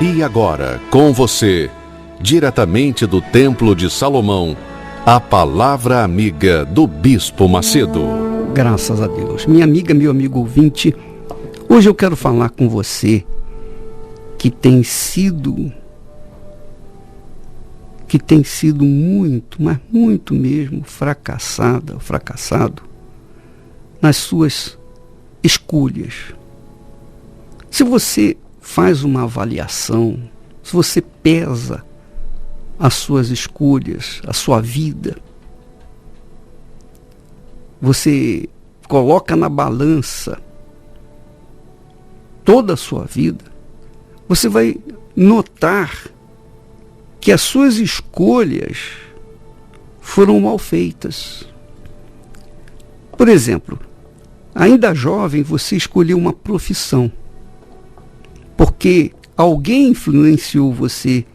E agora, com você, diretamente do Templo de Salomão, a Palavra Amiga do Bispo Macedo. Graças a Deus. Minha amiga, meu amigo ouvinte, hoje eu quero falar com você que tem sido muito, mas muito mesmo, fracassado nas suas escolhas. Se você faz uma avaliação, se você pesa as suas escolhas, a sua vida, você coloca na balança toda a sua vida, você vai notar que as suas escolhas foram mal feitas. Por exemplo, ainda jovem, você escolheu uma profissão, porque alguém influenciou você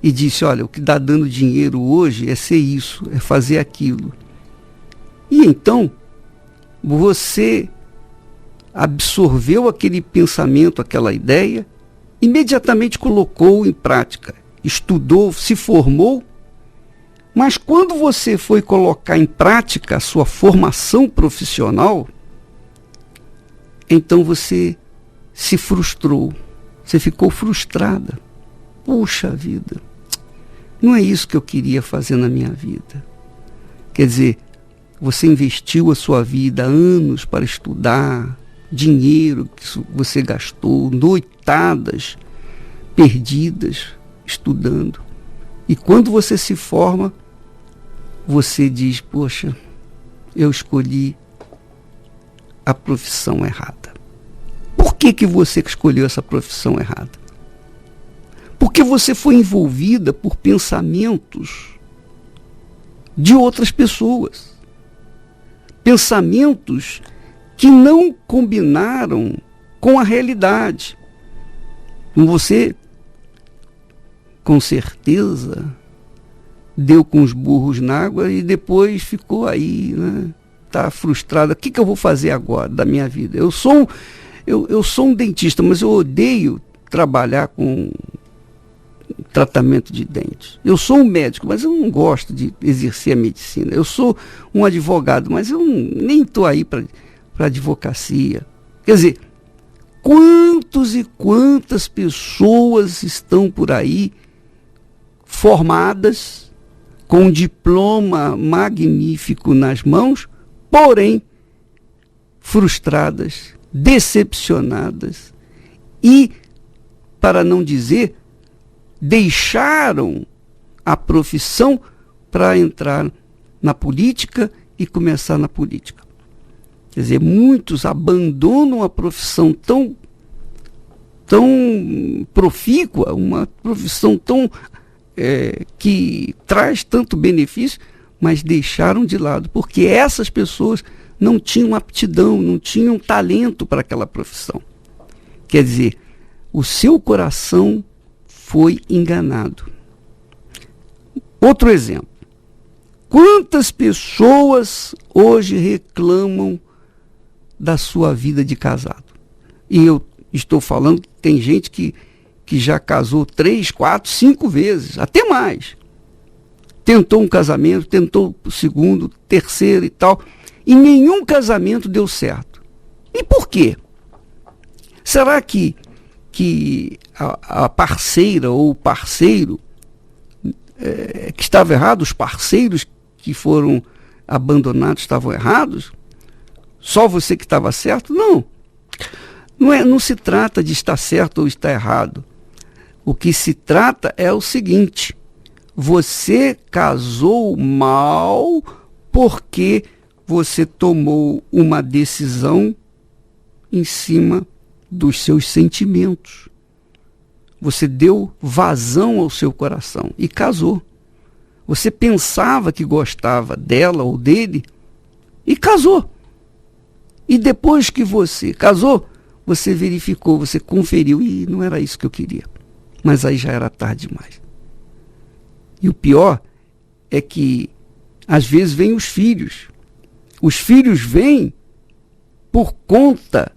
e disse, olha, o que está dando dinheiro hoje é ser isso, é fazer aquilo. E então, você absorveu aquele pensamento, aquela ideia, imediatamente colocou em prática, estudou, se formou, mas quando você foi colocar em prática a sua formação profissional, então você se frustrou, você ficou frustrada. Puxa vida, não é isso que eu queria fazer na minha vida. Quer dizer, você investiu a sua vida, anos para estudar, dinheiro que você gastou, noitadas perdidas estudando. E quando você se forma, você diz, poxa, eu escolhi a profissão errada. Por que você escolheu essa profissão errada? Porque você foi envolvida por pensamentos de outras pessoas. Pensamentos que não combinaram com a realidade. Você, com certeza, deu com os burros na água e depois ficou aí, né? Tá frustrada. O que eu vou fazer agora da minha vida? Eu sou um dentista, mas eu odeio trabalhar com tratamento de dentes. Eu sou um médico, mas eu não gosto de exercer a medicina. Eu sou um advogado, mas eu nem estou aí para advocacia. Quer dizer, quantos e quantas pessoas estão por aí formadas, com um diploma magnífico nas mãos, porém frustradas, decepcionadas e, para não dizer, deixaram a profissão para entrar na política e começar na política. Quer dizer, muitos abandonam a profissão tão profícua, uma profissão tão que traz tanto benefício, mas deixaram de lado, porque essas pessoas não tinham aptidão, não tinham talento para aquela profissão. Quer dizer, o seu coração foi enganado. Outro exemplo. Quantas pessoas hoje reclamam da sua vida de casado? E eu estou falando que tem gente que já casou 3, 4, 5 vezes, até mais. Tentou um casamento, tentou o segundo, terceiro e tal, e nenhum casamento deu certo. E por quê? Será que a parceira ou o parceiro que estava errado, os parceiros que foram abandonados estavam errados? Só você que estava certo? Não. Não se trata de estar certo ou estar errado. O que se trata é o seguinte: você casou mal porque você tomou uma decisão em cima dos seus sentimentos. Você deu vazão ao seu coração e casou. Você pensava que gostava dela ou dele e casou. E depois que você casou, você verificou, você conferiu, e não era isso que eu queria. Mas aí já era tarde demais. E o pior é que, às vezes, vêm os filhos. Os filhos vêm por conta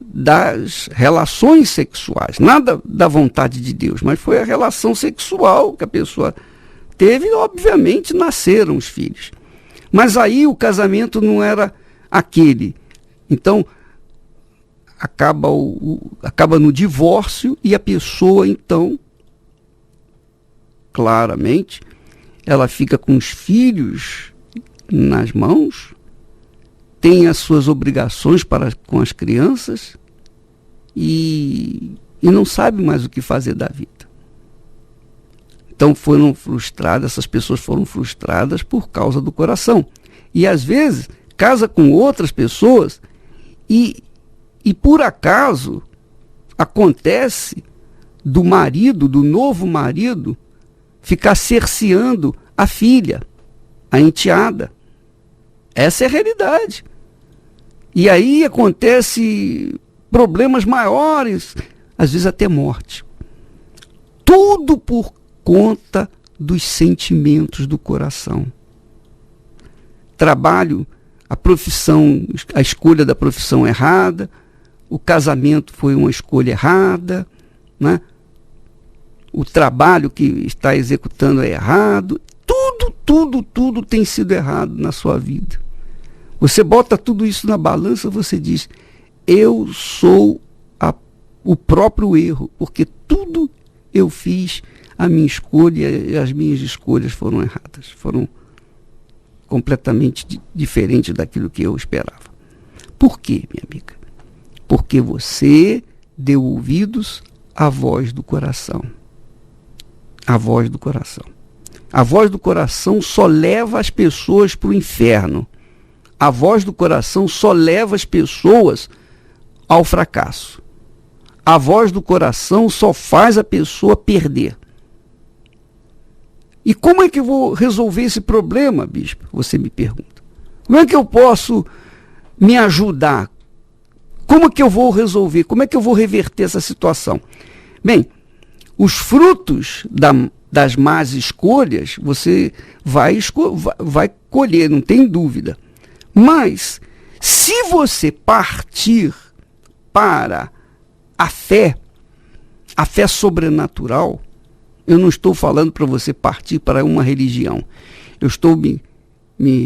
das relações sexuais, nada da vontade de Deus, mas foi a relação sexual que a pessoa teve, e obviamente nasceram os filhos. Mas aí o casamento não era aquele. Então, acaba no divórcio e a pessoa, então, claramente, ela fica com os filhos nas mãos, tem as suas obrigações com as crianças e não sabe mais o que fazer da vida. Então foram frustradas, essas pessoas foram frustradas por causa do coração. E às vezes casa com outras pessoas e por acaso acontece do marido, do novo marido, ficar cerceando a filha, a enteada. Essa é a realidade. E aí acontece problemas maiores, às vezes até morte. Tudo por conta dos sentimentos do coração. Trabalho, a profissão, a escolha da profissão errada, o casamento foi uma escolha errada, né? O trabalho que está executando é errado. Tudo tem sido errado na sua vida. Você bota tudo isso na balança, você diz, eu sou o próprio erro, porque tudo eu fiz, a minha escolha e as minhas escolhas foram erradas, foram completamente diferentes daquilo que eu esperava. Por quê, minha amiga? Porque você deu ouvidos à voz do coração. A voz do coração. A voz do coração só leva as pessoas para o inferno. A voz do coração só leva as pessoas ao fracasso. A voz do coração só faz a pessoa perder. E como é que eu vou resolver esse problema, bispo? Você me pergunta. Como é que eu posso me ajudar? Como é que eu vou resolver? Como é que eu vou reverter essa situação? Bem, os frutos das más escolhas você vai colher, não tem dúvida. Mas, se você partir para a fé sobrenatural, eu não estou falando para você partir para uma religião. Eu estou me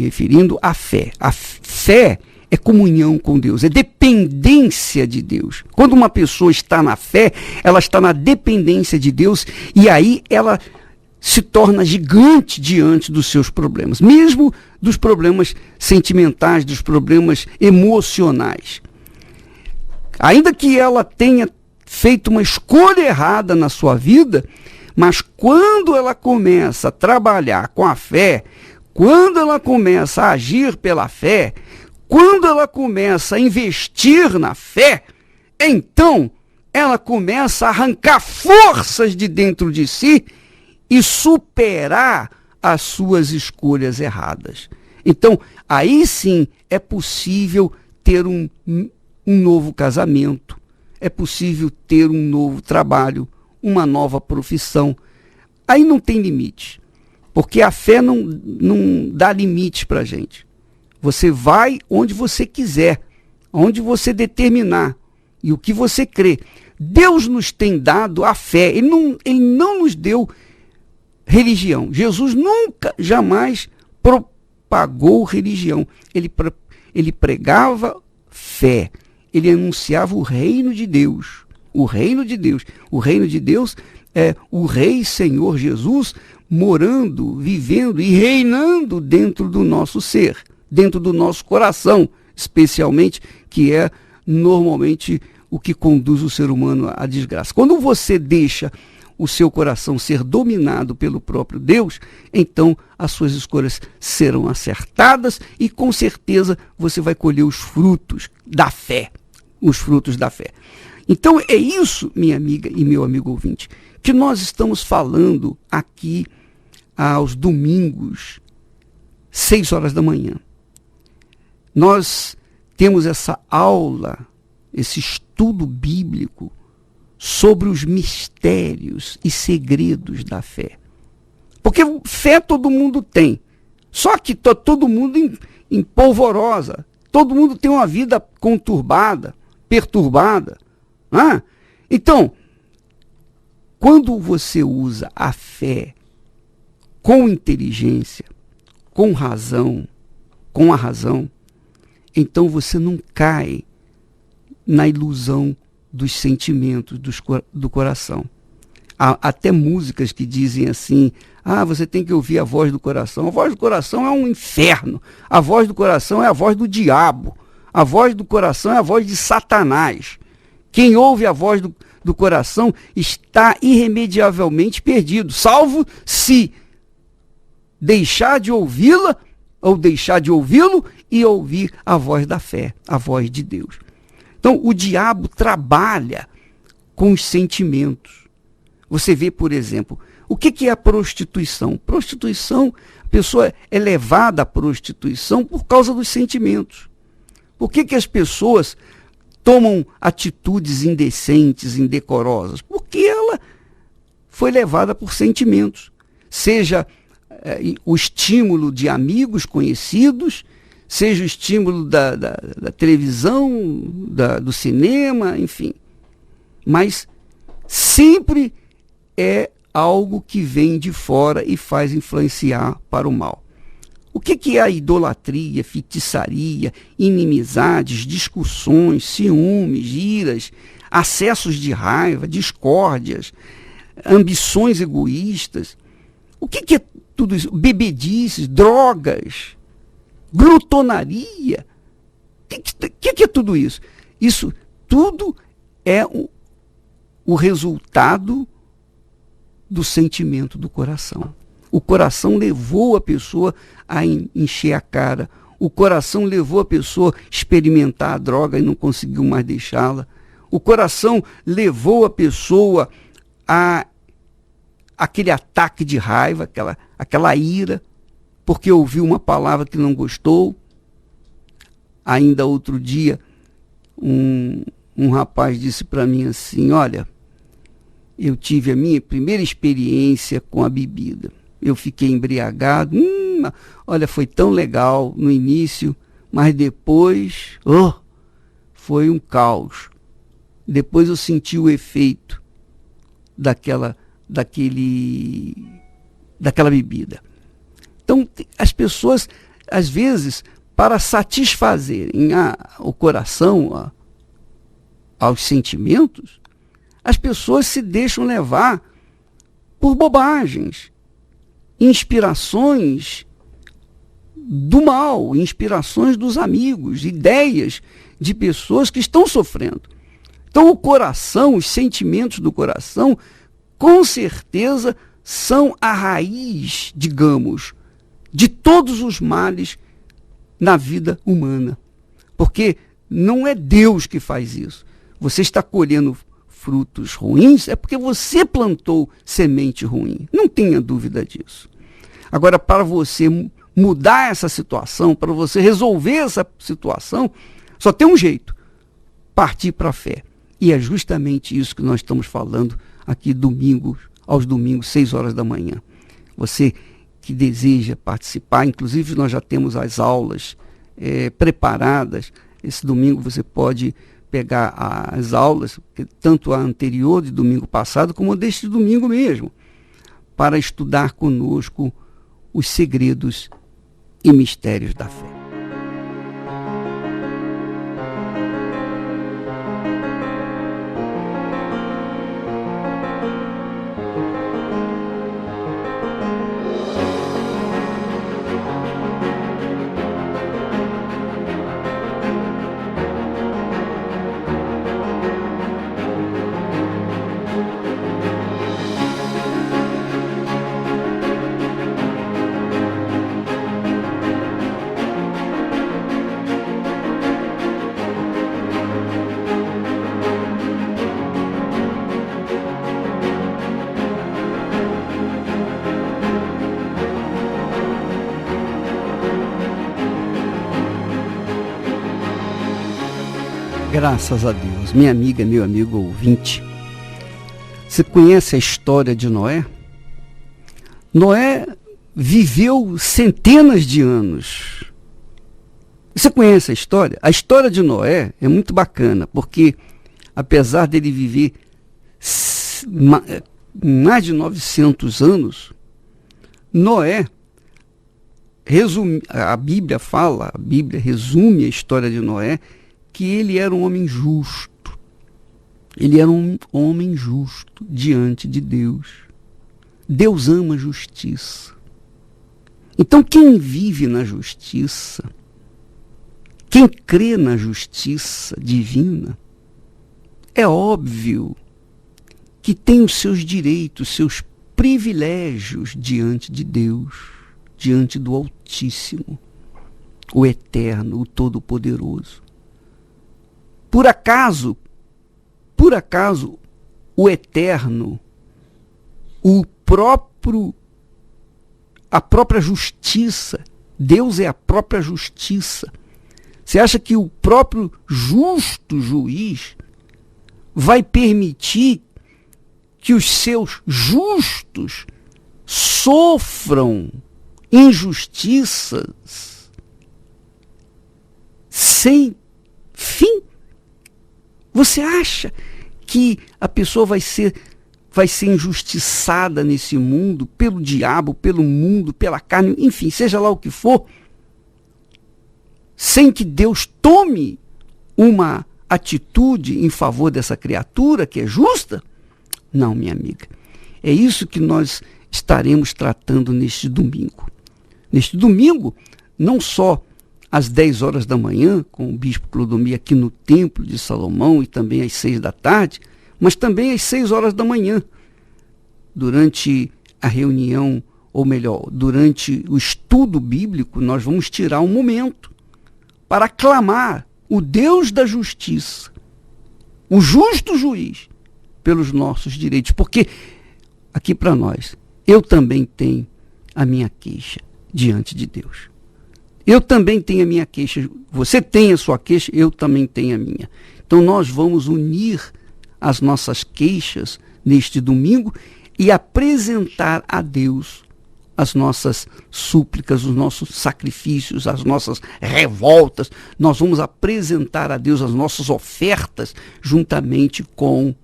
referindo à fé. A fé é comunhão com Deus, é dependência de Deus. Quando uma pessoa está na fé, ela está na dependência de Deus e aí ela se torna gigante diante dos seus problemas, mesmo dos problemas sentimentais, dos problemas emocionais. Ainda que ela tenha feito uma escolha errada na sua vida, mas quando ela começa a trabalhar com a fé, quando ela começa a agir pela fé, quando ela começa a investir na fé, então ela começa a arrancar forças de dentro de si e superar as suas escolhas erradas. Então, aí sim é possível ter um novo casamento, é possível ter um novo trabalho, uma nova profissão. Aí não tem limite, porque a fé não dá limite para a gente. Você vai onde você quiser, onde você determinar e o que você crê. Deus nos tem dado a fé, Ele não nos deu religião. Jesus nunca, jamais propagou religião. Ele pregava fé. Ele anunciava o reino de Deus. O reino de Deus. O reino de Deus é o Rei Senhor Jesus morando, vivendo e reinando dentro do nosso ser, dentro do nosso coração, especialmente, que é normalmente o que conduz o ser humano à desgraça. Quando você deixa o seu coração ser dominado pelo próprio Deus, então as suas escolhas serão acertadas e com certeza você vai colher os frutos da fé. Os frutos da fé. Então é isso, minha amiga e meu amigo ouvinte, que nós estamos falando aqui aos domingos, 6 horas da manhã. Nós temos essa aula, esse estudo bíblico sobre os mistérios e segredos da fé. Porque fé todo mundo tem, só que todo mundo em polvorosa, todo mundo tem uma vida conturbada, perturbada. Então, quando você usa a fé com inteligência, com razão, com a razão, então você não cai na ilusão dos sentimentos do coração. Há até músicas que dizem assim: você tem que ouvir a voz do coração. A voz do coração é um inferno. A voz do coração é a voz do diabo. A voz do coração é a voz de Satanás. Quem ouve a voz do coração está irremediavelmente perdido, salvo se deixar de ouvi-la ou deixar de ouvi-lo e ouvir a voz da fé, a voz de Deus. Então, o diabo trabalha com os sentimentos. Você vê, por exemplo, o que é a prostituição? Prostituição, a pessoa é levada à prostituição por causa dos sentimentos. Por que as pessoas tomam atitudes indecentes, indecorosas? Porque ela foi levada por sentimentos. Seja o estímulo de amigos conhecidos, seja o estímulo da televisão, do cinema, enfim. Mas sempre é algo que vem de fora e faz influenciar para o mal. O que é a idolatria, feitiçaria, inimizades, discussões, ciúmes, iras, acessos de raiva, discórdias, ambições egoístas? O que é tudo isso? Bebedices, drogas, glutonaria. O que é tudo isso? Isso tudo é o resultado do sentimento do coração. O coração levou a pessoa a encher a cara. O coração levou a pessoa a experimentar a droga e não conseguiu mais deixá-la. O coração levou a pessoa a aquele ataque de raiva, aquela ira, porque ouviu uma palavra que não gostou. Ainda outro dia, um rapaz disse para mim assim: olha, eu tive a minha primeira experiência com a bebida. Eu fiquei embriagado. Olha, foi tão legal no início, mas depois, foi um caos. Depois eu senti o efeito daquela bebida. Então, as pessoas, às vezes, para satisfazerem o coração, aos sentimentos, as pessoas se deixam levar por bobagens, inspirações do mal, inspirações dos amigos, ideias de pessoas que estão sofrendo. Então o coração, os sentimentos do coração, com certeza são a raiz, digamos, de todos os males na vida humana. Porque não é Deus que faz isso. Você está colhendo frutos ruins, é porque você plantou semente ruim. Não tenha dúvida disso. Agora, para você mudar essa situação, para você resolver essa situação, só tem um jeito: partir para a fé. E é justamente isso que nós estamos falando aqui aos domingos, 6 horas da manhã. Você que deseja participar, inclusive nós já temos as aulas preparadas. Esse domingo você pode pegar as aulas, tanto a anterior de domingo passado, como a deste domingo mesmo, para estudar conosco os segredos e mistérios da fé. Graças a Deus. Minha amiga, meu amigo ouvinte, você conhece a história de Noé? Noé viveu centenas de anos Você conhece a história? A história de Noé é muito bacana, porque apesar dele viver mais de 900 anos, Noé, a Bíblia resume a história de Noé, que ele era um homem justo. Ele era um homem justo diante de Deus. Deus ama a justiça. Então quem vive na justiça, quem crê na justiça divina, é óbvio que tem os seus direitos, seus privilégios diante de Deus, diante do Altíssimo, o Eterno, o Todo-Poderoso. Por acaso, o Eterno, a própria justiça, Deus é a própria justiça. Você acha que o próprio justo juiz vai permitir que os seus justos sofram injustiças sem fim? Você acha que a pessoa vai ser injustiçada nesse mundo pelo diabo, pelo mundo, pela carne, enfim, seja lá o que for, sem que Deus tome uma atitude em favor dessa criatura que é justa? Não, minha amiga. É isso que nós estaremos tratando neste domingo. Neste domingo, não só às 10 horas da manhã, com o bispo Clodomir aqui no Templo de Salomão, e também às 6 da tarde, mas também às 6 horas da manhã, durante a reunião, ou melhor, durante o estudo bíblico, nós vamos tirar um momento para clamar o Deus da justiça, o justo juiz, pelos nossos direitos. Porque, aqui para nós, eu também tenho a minha queixa diante de Deus. Eu também tenho a minha queixa, você tem a sua queixa, eu também tenho a minha. Então nós vamos unir as nossas queixas neste domingo e apresentar a Deus as nossas súplicas, os nossos sacrifícios, as nossas revoltas. Nós vamos apresentar a Deus as nossas ofertas juntamente com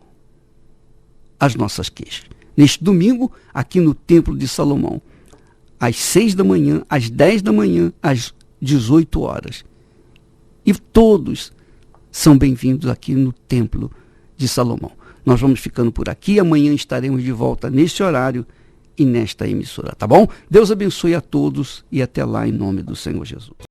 as nossas queixas. Neste domingo, aqui no Templo de Salomão, às 6 da manhã, às 10 da manhã, às 18 horas. E todos são bem-vindos aqui no Templo de Salomão. Nós vamos ficando por aqui, amanhã estaremos de volta neste horário e nesta emissora, tá bom? Deus abençoe a todos e até lá em nome do Senhor Jesus.